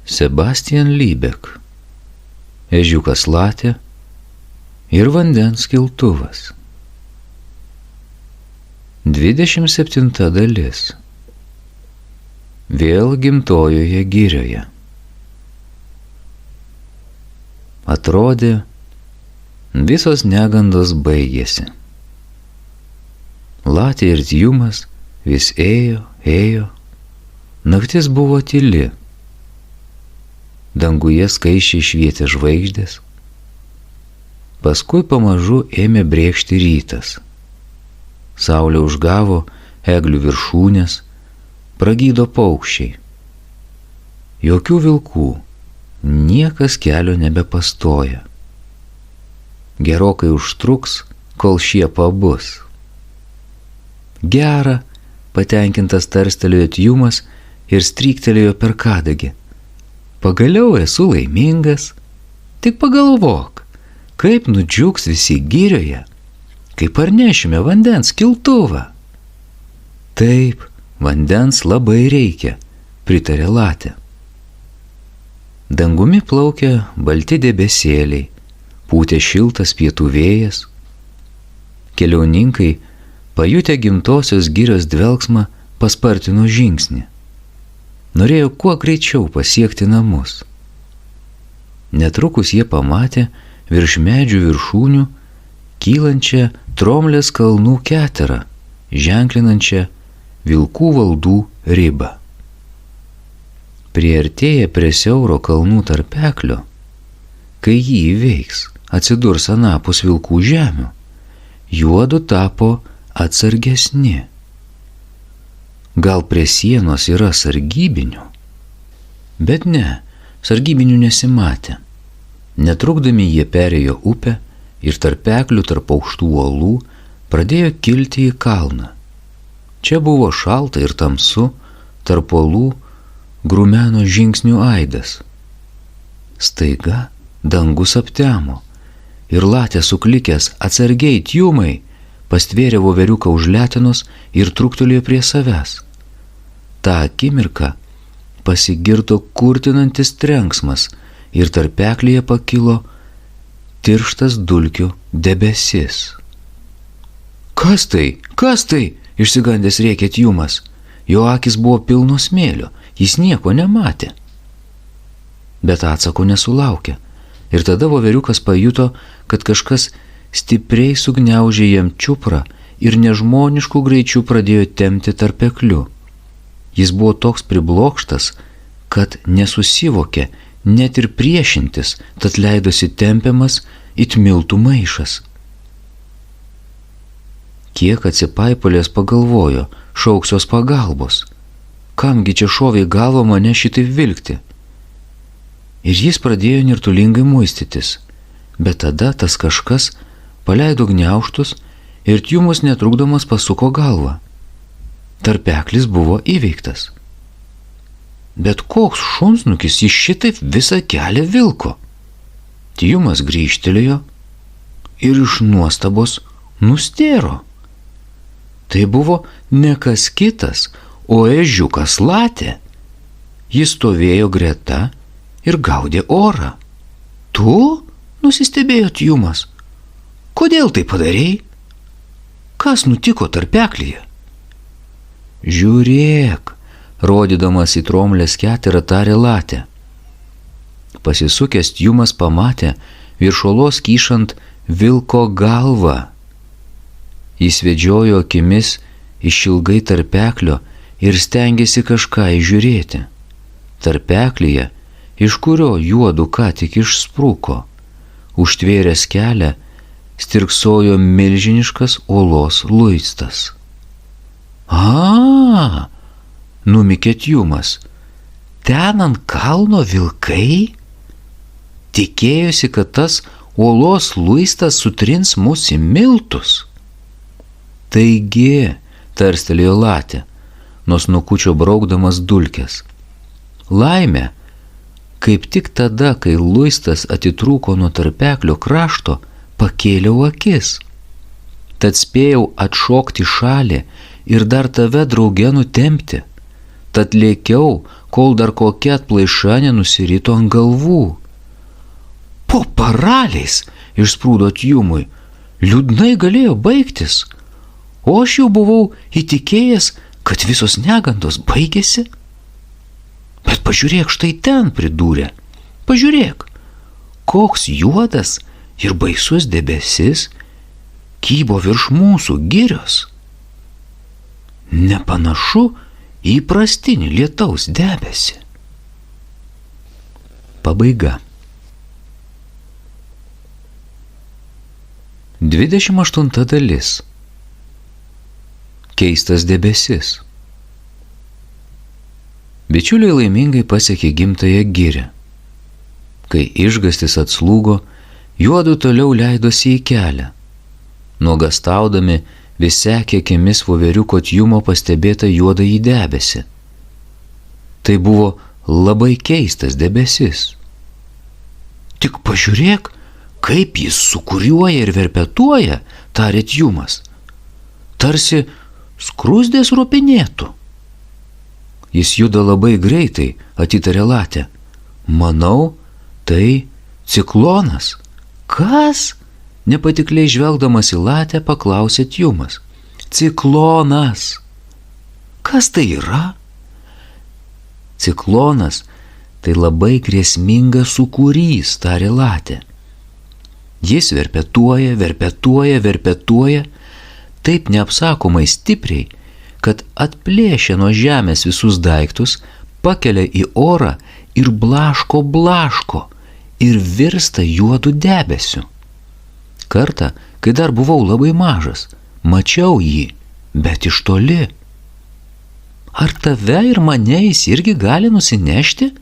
Sebastian Liebek, Ežiukas Latė ir vandens kiltuvas. 27 dalis. Vėl gimtojoje girioje. Atrodė, visos negandos baigėsi. Latė ir Tjumas vis ėjo, naktis buvo tyli. Danguje skaisčiai švietė žvaigždės. Paskui pamažu ėmė brėkšti rytas. Saulė užgavo eglių viršūnės, pragydo paukščiai. Jokių vilkų, niekas kelio nebepastoja. Gerokai užtruks, kol šie pabus. Gera, patenkintas tarstelėjo Tjumas ir stryktelėjo per kadagį. Pagaliau esu laimingas, tik pagalvok, kaip nudžiugs visi girioje, kai parnešime vandens kiltuvą. Taip, vandens labai reikia, pritarė Latė. Dangumi plaukė balti debesėliai, pūtė šiltas pietų vėjas. Keliauninkai, pajutę gimtosios girios dvelksmą, paspartino žingsnį. Norėjo kuo greičiau pasiekti namus. Netrukus jie pamatė virš medžių viršūnių kylančią Tromlės kalnų keterą, ženklinančią vilkų valdų ribą. Priartėję prie siauro kalnų tarpeklio, kai jį įveiks, atsidurs anapus vilkų žemių, juodu tapo atsargesni. Gal prie sienos yra sargybinių? Bet ne, sargybinių nesimatė. Netrukdami jie perėjo upę ir tarpeklių tarp aukštų uolų pradėjo kilti į kalną. Čia buvo šalta ir tamsu, tarp uolų grumeno žingsnių aidas. Staiga dangus aptemo ir Latė suklikęs atsargiai Tjumai pastvėrė voveriuką už letenos ir truktelėjo prie savęs. Ta akimirka pasigirdo kurtinantis trenksmas ir tarpeklyje pakilo tirštas dulkių debesis. Kas tai? Kas tai? Išsigandęs rėkė Tjumas. Jo akis buvo pilnos smėlio, jis nieko nematė. Bet atsako nesulaukė. Ir tada voveriukas pajuto, kad kažkas stipriai sugniaužė jam čiuprą ir nežmoniškų greičių pradėjo tempti tarpekliu. Jis buvo toks priblokštas, kad nesusivokė net ir priešintis, tad leidosi tempiamas it miltų maišas. Kiek atsipaipalės pagalvojo, šauksios pagalbos. Kamgi čia šovė į galvą mane šitaip vilkti? Ir jis pradėjo nirtulingai muistytis, bet tada tas kažkas paleido gniaužtus ir Tjumas netrukdomas pasuko galvą. Tarpeklis buvo įveiktas. Bet koks šunsnukis jis šitaip visą kelią vilko? Tjumas grįžtelėjo ir iš nuostabos nustėro. Tai buvo ne kas kitas, o Ežiukas Latė. Jis stovėjo greta ir gaudė orą. Tu? Nusistebėjo Tjumas. Kodėl tai padarei? Kas nutiko tarpeklyje? Žiūrėk, rodydamas į Tromlės keterą tarė Latė. Pasisukęs Tjumas pamatė virš uolos kyšant vilko galvą. Jis vedžiojo akimis išilgai tarpeklio ir stengėsi kažką įžiūrėti. Tarpeklyje, iš kurio juodu ką tik išsprūko, užtvėręs kelią, stirksojo milžiniškas uolos luistas. Numykė Tjumas. Ten ant kalno vilkai? Tikėjosi, kad tas uolos luistas sutrins mus į miltus. Taigi, tarstelėjo Latė, nuo snukučio braukdamas dulkes. Laimė, kaip tik tada, kai luistas atitrūko nuo tarpeklio krašto, pakėliau akis. Tad spėjau atšokti šalį ir dar tave drauge nutempti. Tad lėkiau, kol dar kokia atplaiša nenusirito ant galvų. Po paraliais, išsprūdo Tjumui, liūdnai galėjo baigtis, o aš jau buvau įtikėjęs, kad visos negandos baigėsi. Bet pažiūrėk, štai ten, pridūrė, pažiūrėk, koks juodas ir baisus debesis kybo virš mūsų girios. Nepanašu į įprastinį lietaus debesį. Pabaiga. 28 dalis. Keistas debesis. Bičiuliai laimingai pasiekė gimtąją girią. Kai išgąstis atslūgo, juodu toliau leidosi į kelią. Nuogastaudami, vis sekė akimis voveriuko Tjumo pastebėtą juodąjį debesį. Tai buvo labai keistas debesis. Tik pažiūrėk, kaip jis sukuriuoja ir verpetuoja, tarė Tjumas. Tarsi skruzdės ropinėtų. Jis juda labai greitai, atitarė Latė. Manau, tai ciklonas. Kas? Nepatikliai žvelgdamas į Latę paklausė Tjumas. Ciklonas. Kas tai yra? Ciklonas tai labai grėsmingas sūkurys, tarė Latė. Jis verpetuoja, verpetuoja, verpetuoja, taip neapsakomai stipriai, kad atplėšia nuo žemės visus daiktus, pakelia į orą ir blaško ir virsta juodu debesiu. Kartą, kai dar buvau labai mažas, mačiau jį, bet iš toli. Ar tave ir mane jis irgi gali nusinešti?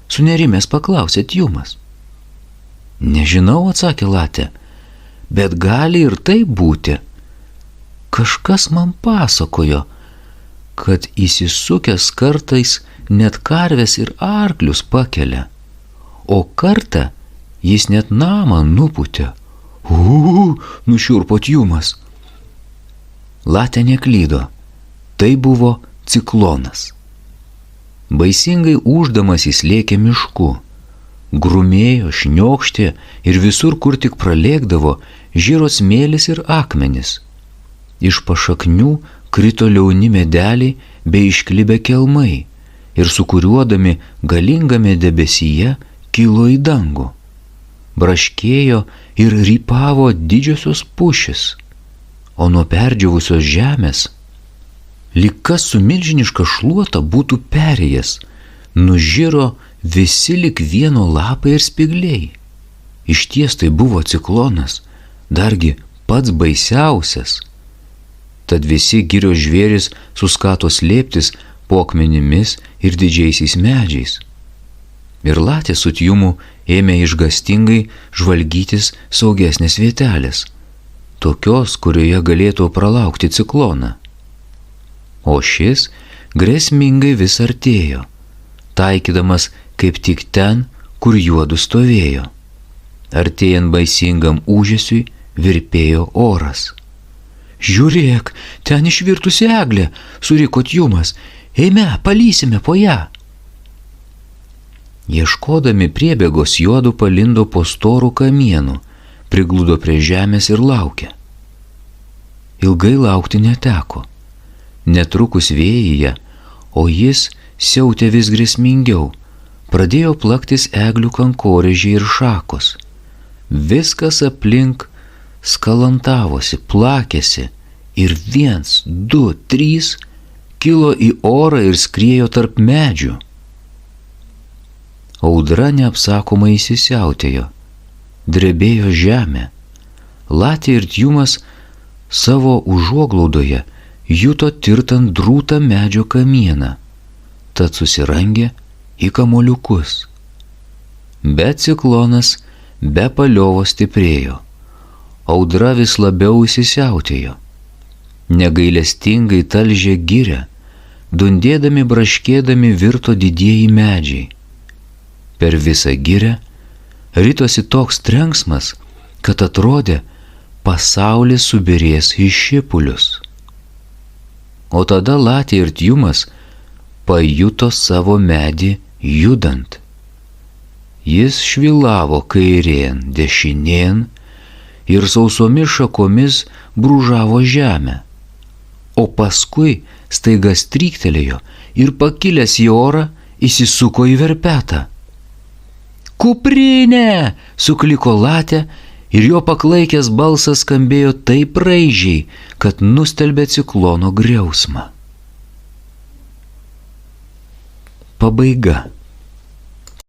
Sunerimęs paklausė Tjumas. Nežinau, atsakė Latė, bet gali ir taip būti. Kažkas man pasakojo, kad įsisukęs kartais net karves ir arklius pakelia, o kartą jis net namą nupūtė. Nušiurpo Tjumas. Latė neklydo. Tai buvo ciklonas. Baisingai ūždamas jis lėkė mišku. Grumėjo, šniokštė ir visur, kur tik pralėkdavo, žiro smėlis ir akmenis. Iš pašaknių krito liauni medeliai bei išklibę kelmai ir sukuriuodami galingame debesyje kilo į dangų. Braškėjo ir rypavo didžiosios pušys, o nuo perdžiavusios žemės, lyg kas su milžiniška šluota būtų perėjęs, nužiro visi lyg vieno lapai ir spygliai. Išties tai buvo ciklonas, dargi pats baisiausias. Tad visi girios žvėris suskato slėptis po akmenimis ir didžiaisiais medžiais. Ir Latė su Tjumu ėmė išgąstingai žvalgytis saugesnės vietelės, tokios, kurioje galėtų pralaukti cikloną. O šis grėsmingai vis artėjo, taikydamas kaip tik ten, kur juodu stovėjo. Artėjant baisingam ūžesiui virpėjo oras. Žiūrėk, ten išvirtusi eglė, suriko Tjumas, eime, palysime po ją. Ieškodami priebėgos juodu palindo po storų kamienų, prigludo prie žemės ir laukė. Ilgai laukti neteko. Netrukus vėjyje, o jis siautė vis grėsmingiau, pradėjo plaktis eglių kankorėžiai ir šakos. Viskas aplink skalantavosi, plakėsi ir 1, 2, 3 kilo į orą ir skriejo tarp medžių. Audra neapsakomai įsisiautėjo, drebėjo žemė. Latė ir Tjumas savo užuoglaudoje juto tirtant drūtą medžio kamieną, tad susirangė į kamoliukus. Bet ciklonas be paliovo stiprėjo. Audra vis labiau įsisiautėjo. Negailestingai talžė girią, dundėdami braškėdami virto didieji medžiai. Per visą girią ritosi toks trenksmas, kad atrodė, pasaulis subirės į šipulius. O tada Latė ir Tjumas pajuto savo medį judant. Jis švilavo kairėn, dešinėn ir sausomis šakomis brūžavo žemę, o paskui staiga stryktelėjo ir pakilęs į orą įsisuko į verpetą. Kuprinė! Sukliko Latė ir jo paklaikęs balsas skambėjo taip raižiai, kad nustelbė ciklono griausmą. Pabaiga.